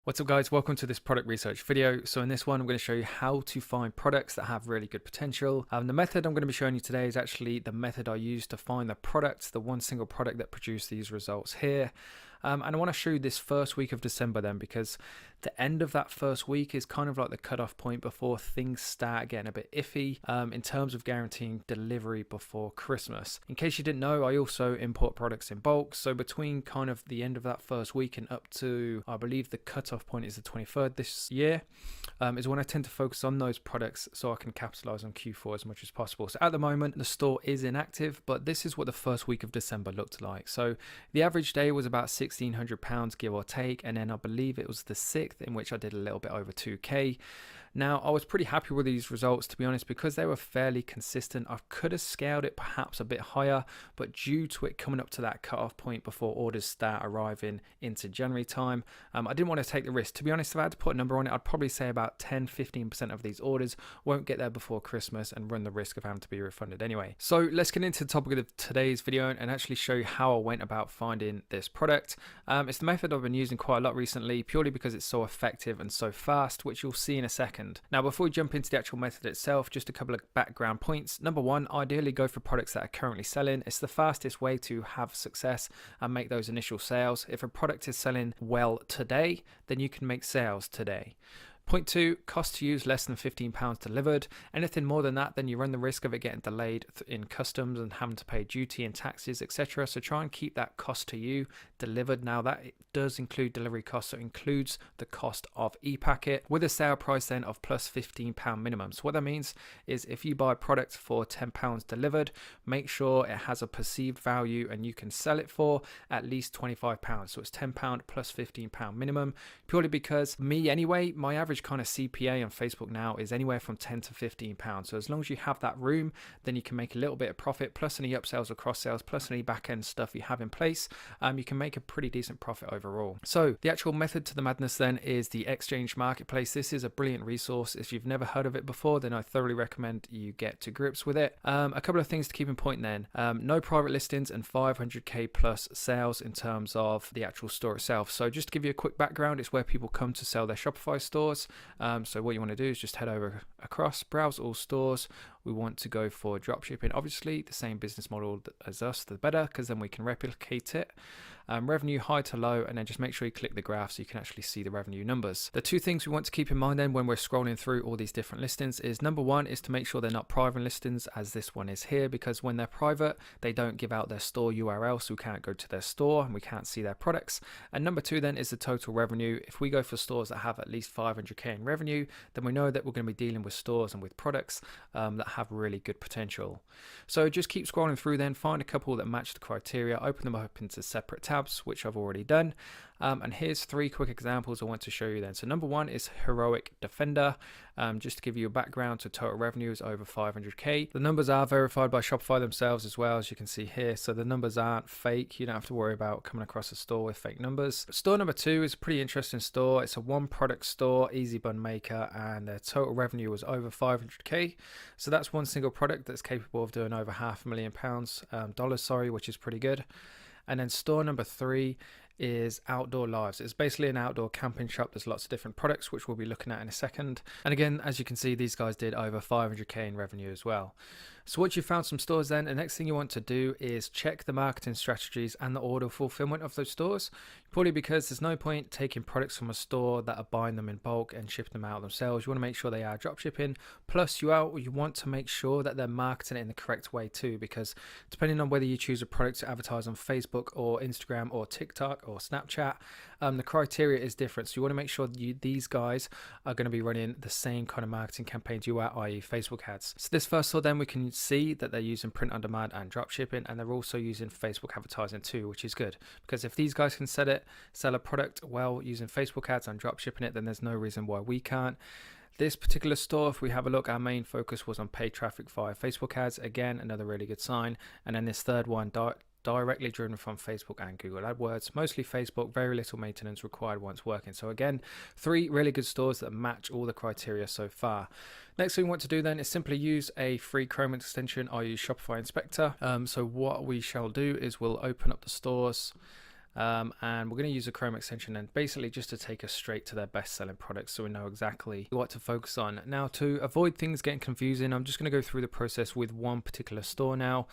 What's up guys, welcome to this product research video. So in this one, I'm going to show you how to find products that have really good potential. The method I'm going to be showing you today is actually the method I use to find the product, the one single product that produced these results here. And I want to show you this first week of December then, because the end of that first week is kind of like the cutoff point before things start getting a bit iffy in terms of guaranteeing delivery before Christmas. In case you didn't know, I also import products in bulk. So between kind of the end of that first week and up to, I believe the cutoff point is the 23rd this year, is when I tend to focus on those products so I can capitalize on Q4 as much as possible. So at the moment, the store is inactive, but this is what the first week of December looked like. So the average day was about £1,600, give or take, and then I believe it was the 6th in which I did a little bit over 2k. Now, I was pretty happy with these results, to be honest, because they were fairly consistent. I could have scaled it perhaps a bit higher, but due to it coming up to that cutoff point before orders start arriving into January time, I didn't want to take the risk. To be honest, if I had to put a number on it, I'd probably say about 10-15% of these orders won't get there before Christmas and run the risk of having to be refunded anyway. So let's get into the topic of today's video and actually show you how I went about finding this product. It's the method I've been using quite a lot recently, purely because it's so effective and so fast, which you'll see in a second. Now, before we jump into the actual method itself, just a couple of background points. Number one, ideally go for products that are currently selling. It's the fastest way to have success and make those initial sales. If a product is selling well today, then you can make sales today. Point two, cost to use less than £15 delivered. Anything more than that, then you run the risk of it getting delayed in customs and having to pay duty and taxes, etc. So try and keep that cost to you delivered. Now that it does include delivery costs, so it includes the cost of e-packet with a sale price then of plus £15 minimum. So what that means is if you buy a product for £10 delivered, make sure it has a perceived value and you can sell it for at least £25. So it's £10 plus £15 minimum, purely because me anyway, my average kind of CPA on Facebook now is anywhere from £10 to £15. So as long as you have that room, then you can make a little bit of profit, plus any upsells or cross sales, plus any back end stuff you have in place. You can make a pretty decent profit overall. So the actual method to the madness then is the exchange marketplace. This is a brilliant resource. If you've never heard of it before, then I thoroughly recommend you get to grips with it. A couple of things to keep in point then. No private listings and 500k plus sales in terms of the actual store itself. So just to give you a quick background, it's where people come to sell their Shopify stores. So what you want to do is just head over across, browse all stores. We want to go for dropshipping. Obviously, the same business model as us, the better, because then we can replicate it. Revenue high to low, and then just make sure you click the graph so you can actually see the revenue numbers. The two things we want to keep in mind then when we're scrolling through all these different listings is, number one is to make sure they're not private listings, as this one is here, because when they're private, they don't give out their store URL, so we can't go to their store and we can't see their products. And number two then is the total revenue. If we go for stores that have at least 500k in revenue, then we know that we're going to be dealing with stores and with products that have really good potential. So just keep scrolling through then, find a couple that match the criteria, open them up into separate tabs, which I've already done. And here's three quick examples I want to show you then. So number one is Heroic Defender. Just to give you a background, so total revenue is over 500k. The numbers are verified by Shopify themselves as well, as you can see here. So the numbers aren't fake. You don't have to worry about coming across a store with fake numbers. Store number two is a pretty interesting store. It's a one product store, easy bun maker, and their total revenue was over 500k. So that's one single product that's capable of doing over £500,000 dollars, sorry, which is pretty good. And then store number three is Outdoor Lives. It's basically an outdoor camping shop. There's lots of different products, which we'll be looking at in a second. And again, as you can see, these guys did over 500k in revenue as well. So once you've found some stores then, the next thing you want to do is check the marketing strategies and the order fulfillment of those stores, purely because there's no point taking products from a store that are buying them in bulk and shipping them out themselves. You want to make sure they are drop shipping. Plus you want to make sure that they're marketing it in the correct way too, because depending on whether you choose a product to advertise on Facebook or Instagram or TikTok or Snapchat, the criteria is different. So you want to make sure that these guys are going to be running the same kind of marketing campaigns you are, i.e. Facebook ads. So this first store then, we can see that they're using print on demand and drop shipping, and they're also using Facebook advertising too, which is good, because if these guys can sell a product well using Facebook ads and drop shipping it, then there's no reason why we can't. This particular store, if we have a look, our main focus was on paid traffic via Facebook ads. Again, another really good sign. And then this third one, directly driven from Facebook and Google AdWords, mostly Facebook, very little maintenance required once working. So again, three really good stores that match all the criteria so far. Next thing we want to do then is simply use a free Chrome extension. I use Shopify Inspector. So what we shall do is we'll open up the stores. and we're going to use a Chrome extension and basically just to take us straight to their best selling products so we know exactly what to focus on. Now, to avoid things getting confusing, I'm just going to go through the process with one particular store now.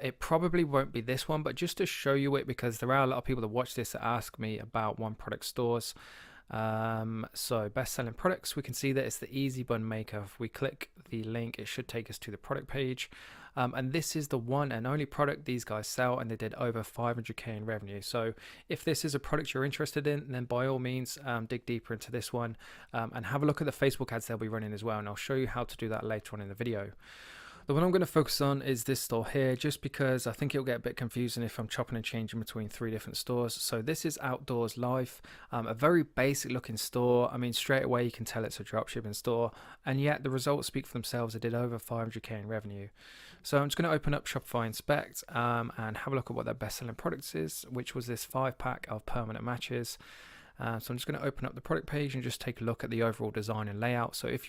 It probably won't be this one, but just to show you it, because there are a lot of people that watch this that ask me about one product stores. So best selling products, we can see that it's the Easy Bun Maker. If we click the link, it should take us to the product page. And this is the one and only product these guys sell, and they did over 500k in revenue. So if this is a product you're interested in, then by all means dig deeper into this one, and have a look at the Facebook ads they'll be running as well, and I'll show you how to do that later on in the video. The one I'm going to focus on is this store here, just because I think it'll get a bit confusing if I'm chopping and changing between 3 different stores. So this is Outdoors Life, a very basic looking store. I mean, straight away you can tell it's a dropshipping store, and yet the results speak for themselves. They did over 500k in revenue. So I'm just going to open up Shopify Inspect and have a look at what their best selling products is, which was this 5-pack of permanent matches. So I'm just going to open up the product page and just take a look at the overall design and layout. So if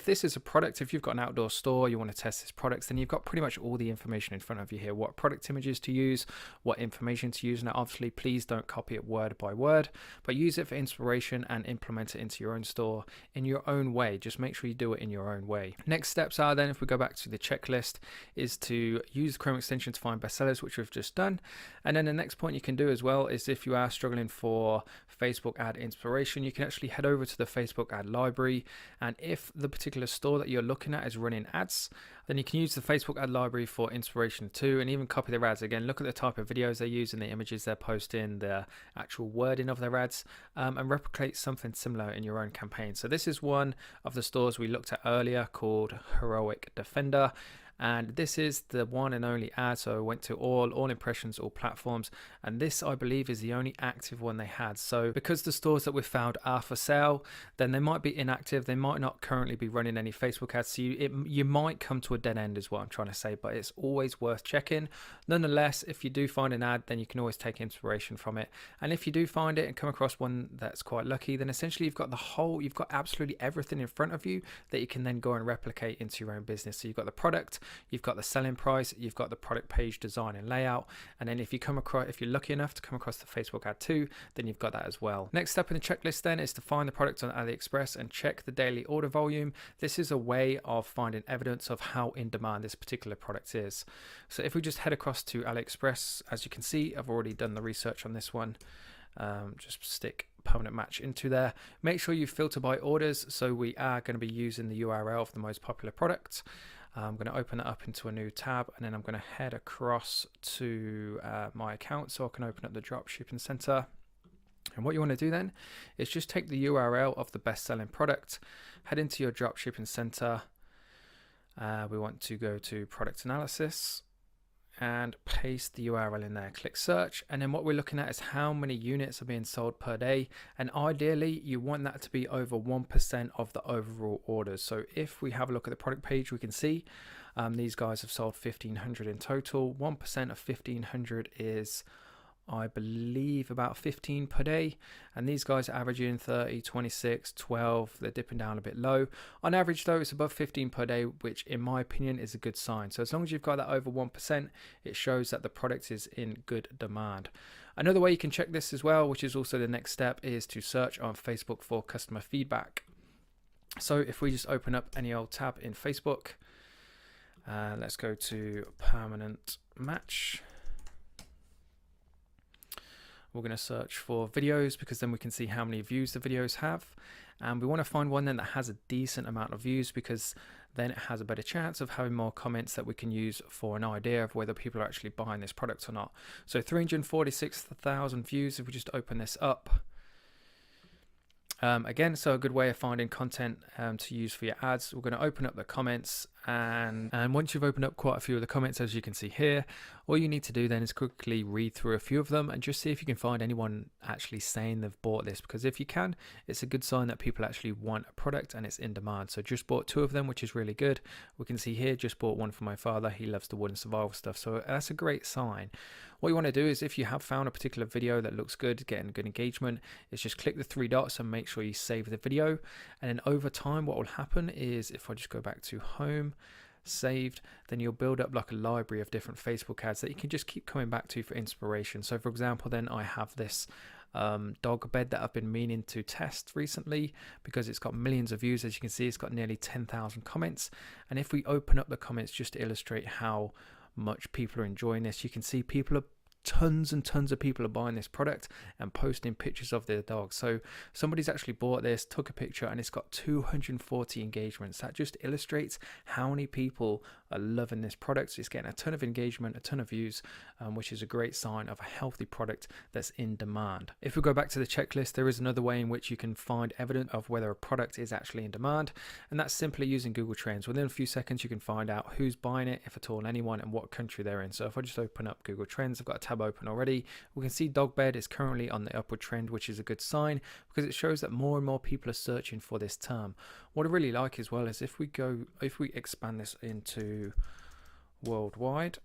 this is a product, if you've got an outdoor store, you want to test this product, then you've got pretty much all the information in front of you here. What product images to use, what information to use. Now, obviously, please don't copy it word by word, but use it for inspiration and implement it into your own store in your own way. Just make sure you do it in your own way. Next steps are then, if we go back to the checklist, is to use the Chrome extension to find bestsellers, which we've just done. And then the next point you can do as well is, if you are struggling for Facebook ad inspiration, you can actually head over to the Facebook ad library, and if the particular store that you're looking at is running ads, then you can use the Facebook ad library for inspiration too, and even copy their ads. Again, look at the type of videos they use and the images they're posting, the actual wording of their ads, and replicate something similar in your own campaign. So this is one of the stores we looked at earlier called Heroic Defender. And this is the one and only ad, so I went to all impressions, all platforms, and this I believe is the only active one they had. So because the stores that we've found are for sale, then they might be inactive, they might not currently be running any Facebook ads, so you might come to a dead end is what I'm trying to say, but it's always worth checking. Nonetheless, if you do find an ad, then you can always take inspiration from it, and if you do find it and come across one that's quite lucky, then essentially you've got absolutely everything in front of you that you can then go and replicate into your own business. So you've got the product, you've got the selling price, you've got the product page design and layout, and then if you're lucky enough to come across the Facebook ad too, then you've got that as well. Next step in the checklist then is to find the product on AliExpress and check the daily order volume. This is a way of finding evidence of how in demand this particular product is. So if we just head across to AliExpress, as you can see, I've already done the research on this one. Just stick permanent match into there. Make sure you filter by orders, so we are going to be using the URL of the most popular product. I'm going to open it up into a new tab, and then I'm going to head across to my account so I can open up the Dropshipping Center. And what you want to do then is just take the URL of the best selling product, head into your Dropshipping Center. We want to go to product analysis and paste the URL in there, click search, and then what we're looking at is how many units are being sold per day, and ideally you want that to be over 1% of the overall orders. So if we have a look at the product page, we can see these guys have sold 1,500 in total. 1% of 1,500 is, I believe, about 15 per day, and these guys are averaging 30, 26, 12. They're dipping down a bit low. On average though, it's above 15 per day, which in my opinion is a good sign. So as long as you've got that over 1%, it shows that the product is in good demand. Another way you can check this as well, which is also the next step, is to search on Facebook for customer feedback. So if we just open up any old tab in Facebook, let's go to permanent match. We're going to search for videos, because then we can see how many views the videos have, and we want to find one then that has a decent amount of views, because then it has a better chance of having more comments that we can use for an idea of whether people are actually buying this product or not. So 346,000 views if we just open this up. Again, so a good way of finding content to use for your ads. We're going to open up the comments, and once you've opened up quite a few of the comments, as you can see here, all you need to do then is quickly read through a few of them and just see if you can find anyone actually saying they've bought this, because if you can, it's a good sign that people actually want a product and it's in demand. So just bought 2 of them, which is really good. We can see here, just bought one for my father. He loves the wooden survival stuff, so that's a great sign. What you want to do is, if you have found a particular video that looks good, getting good engagement, is just click the 3 dots and make sure you save the video. And then over time, what will happen is, if I just go back to home, saved, then you'll build up like a library of different Facebook ads that you can just keep coming back to for inspiration. So for example, then I have this dog bed that I've been meaning to test recently because it's got millions of views. As you can see, it's got nearly 10,000 comments. And if we open up the comments just to illustrate how much people are enjoying this, you can see tons and tons of people are buying this product and posting pictures of their dogs. So somebody's actually bought this, took a picture, and it's got 240 engagements. That just illustrates how many people are loving this product. It's getting a ton of engagement, a ton of views, which is a great sign of a healthy product that's in demand. If we go back to the checklist, there is another way in which you can find evidence of whether a product is actually in demand, and that's simply using Google Trends. Within a few seconds, you can find out who's buying it, if at all anyone, and what country they're in. So if I just open up Google Trends, I've got a tab open already. We can see dog bed is currently on the upward trend, which is a good sign because it shows that more and more people are searching for this term. What I really like as well is if we expand this into worldwide,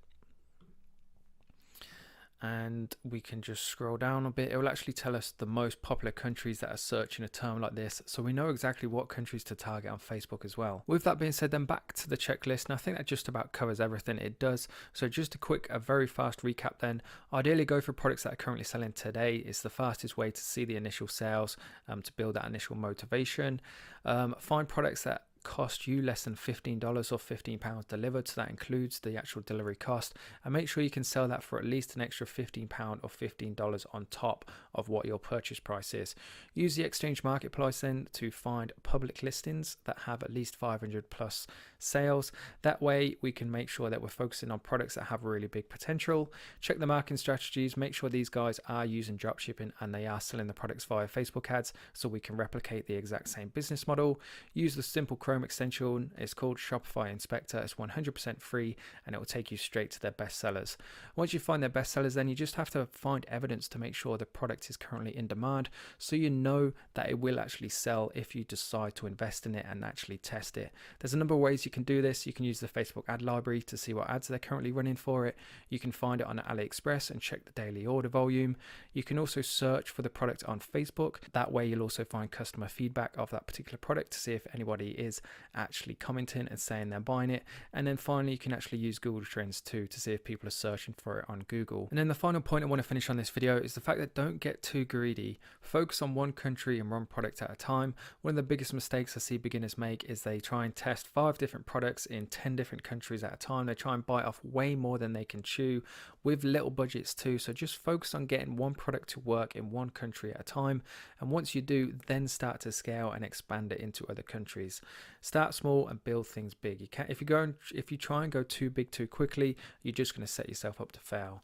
and we can just scroll down a bit, it will actually tell us the most popular countries that are searching a term like this, so we know exactly what countries to target on Facebook as well. With that being said, then back to the checklist, and I think that just about covers everything it does. So just a very fast recap then. Ideally go for products that are currently selling today. It's the fastest way to see the initial sales, to build that initial motivation. Find products that cost you less than $15 or £15 delivered, so that includes the actual delivery cost, and make sure you can sell that for at least an extra £15 or $15 on top of what your purchase price is. Use the exchange marketplace then to find public listings that have at least 500 plus sales. That way we can make sure that we're focusing on products that have really big potential. Check the marketing strategies, make sure these guys are using dropshipping and they are selling the products via Facebook ads, so we can replicate the exact same business model. Use the simple Chrome extension. It's called Shopify Inspector. It's 100% free and it will take you straight to their best sellers. Once you find their best sellers, then you just have to find evidence to make sure the product is currently in demand, so you know that it will actually sell if you decide to invest in it and actually test it. There's a number of ways you can do this. You can use the Facebook ad library to see what ads they're currently running for it. You can find it on AliExpress and check the daily order volume. You can also search for the product on Facebook. That way you'll also find customer feedback of that particular product to see if anybody is actually commenting and saying they're buying it. And then finally, you can actually use Google Trends too to see if people are searching for it on Google. And then the final point I want to finish on this video is the fact that don't get too greedy. Focus on one country and one product at a time. One of the biggest mistakes I see beginners make is they try and test 5 different products in 10 different countries at a time. They try and bite off way more than they can chew with little budgets too. So just focus on getting one product to work in one country at a time. And once you do, then start to scale and expand it into other countries. Start small and build things big. You can't, if you try and go too big too quickly, you're just going to set yourself up to fail.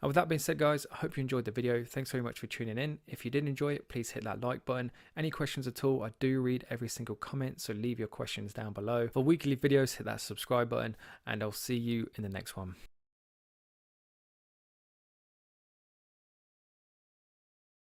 And with that being said, guys, I hope you enjoyed the video. Thanks very much for tuning in. If you did enjoy it, please hit that like button. Any questions at all, I do read every single comment, so leave your questions down below. For weekly videos, hit that subscribe button, and I'll see you in the next one.